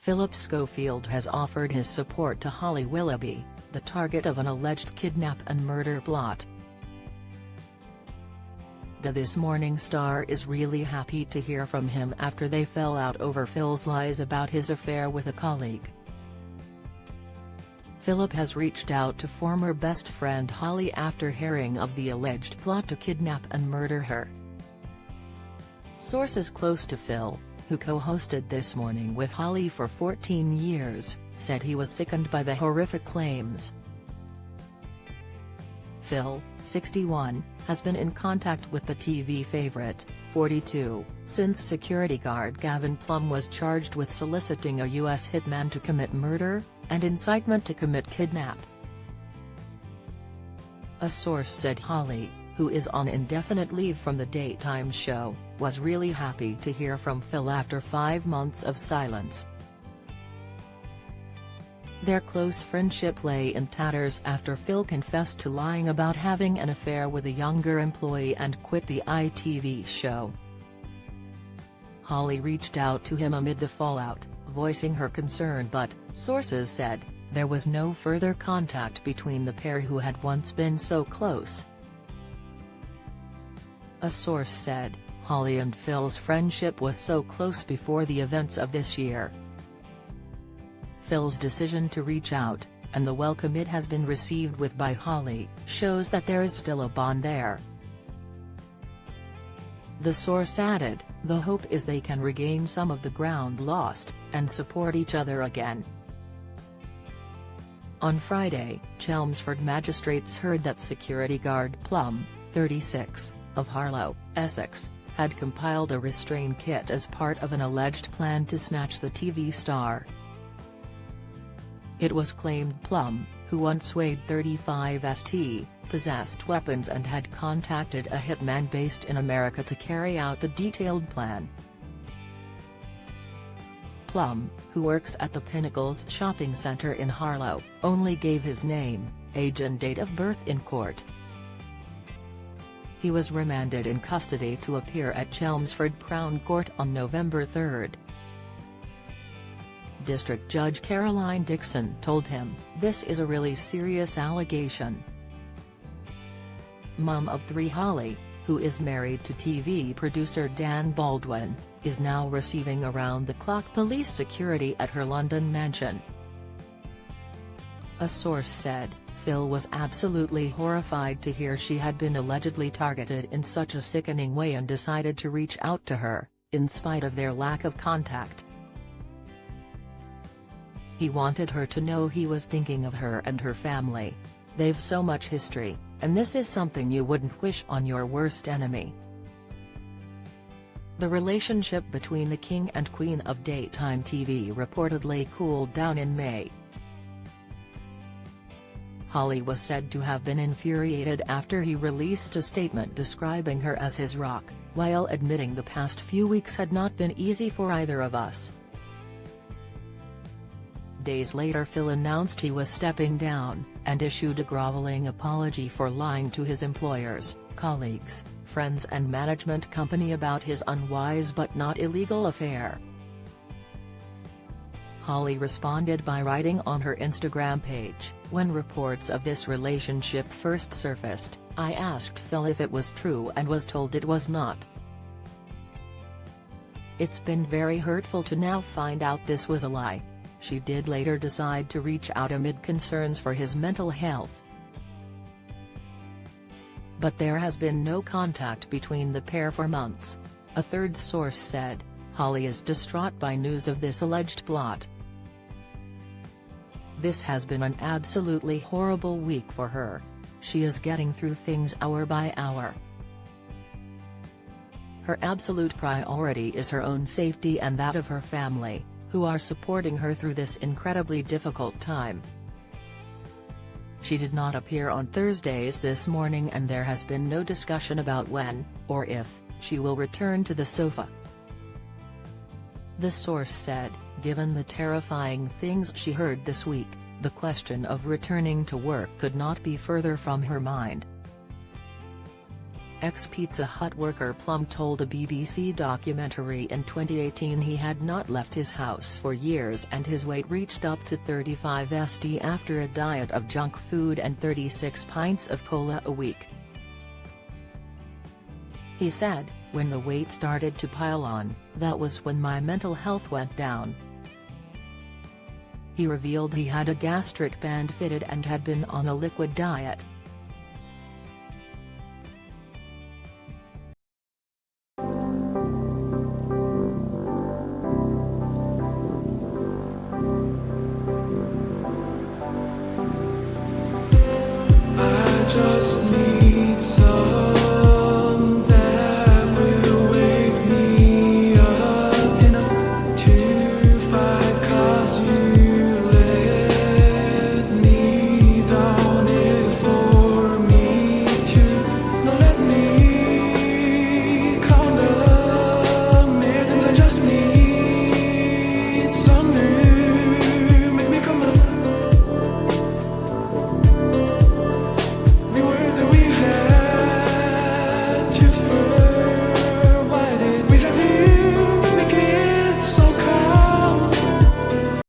Phillip Schofield has offered his support to Holly Willoughby, the target of an alleged kidnap and murder plot. The This Morning star is really happy to hear from him after they fell out over Phil's lies about his affair with a colleague. Phillip has reached out to former best friend Holly after hearing of the alleged plot to kidnap and murder her. Sources close to Phil, who co-hosted This Morning with Holly for 14 years, said he was sickened by the horrific claims. Phil, 61, has been in contact with the TV favorite, 42, since security guard Gavin Plum was charged with soliciting a U.S. hitman to commit murder, and incitement to commit kidnap. A source said Holly, who is on indefinite leave from the daytime show, was really happy to hear from Phil after 5 months of silence. Their close friendship lay in tatters after Phil confessed to lying about having an affair with a younger employee and quit the ITV show. Holly reached out to him amid the fallout, voicing her concern, but, sources said, there was no further contact between the pair who had once been so close. A source said, Holly and Phil's friendship was so close before the events of this year. Phil's decision to reach out, and the welcome it has been received with by Holly, shows that there is still a bond there. The source added, the hope is they can regain some of the ground lost, and support each other again. On Friday, Chelmsford magistrates heard that security guard Plum, 36, of Harlow, Essex, had compiled a restraint kit as part of an alleged plan to snatch the TV star. It was claimed Plum, who once weighed 35 st, possessed weapons and had contacted a hitman based in America to carry out the detailed plan. Plum, who works at the Pinnacles shopping centre in Harlow, only gave his name, age and date of birth in court. He was remanded in custody to appear at Chelmsford Crown Court on November 3. District Judge Caroline Dixon told him, "This is a really serious allegation." Mum of 3 Holly, who is married to TV producer Dan Baldwin, is now receiving around-the-clock police security at her London mansion. A source said, Phil was absolutely horrified to hear she had been allegedly targeted in such a sickening way and decided to reach out to her, in spite of their lack of contact. He wanted her to know he was thinking of her and her family. They've so much history, and this is something you wouldn't wish on your worst enemy. The relationship between the King and Queen of daytime TV reportedly cooled down in May. Holly was said to have been infuriated after he released a statement describing her as his rock, while admitting the past few weeks had not been easy for either of us. Days later Phil announced he was stepping down, and issued a groveling apology for lying to his employers, colleagues, friends and management company about his unwise but not illegal affair. Holly responded by writing on her Instagram page, "When reports of this relationship first surfaced, I asked Phil if it was true and was told it was not. It's been very hurtful to now find out this was a lie." She did later decide to reach out amid concerns for his mental health. But there has been no contact between the pair for months. A third source said, Holly is distraught by news of this alleged plot. "This has been an absolutely horrible week for her. She is getting through things hour by hour. Her absolute priority is her own safety and that of her family, who are supporting her through this incredibly difficult time." She did not appear on Thursday's This Morning, and there has been no discussion about when, or if, she will return to the sofa. The source said, given the terrifying things she heard this week, the question of returning to work could not be further from her mind. Ex-Pizza Hut worker Plum told a BBC documentary in 2018 he had not left his house for years and his weight reached up to 35 st after a diet of junk food and 36 pints of cola a week. He said, "When the weight started to pile on, that was when my mental health went down." He revealed he had a gastric band fitted and had been on a liquid diet. I just need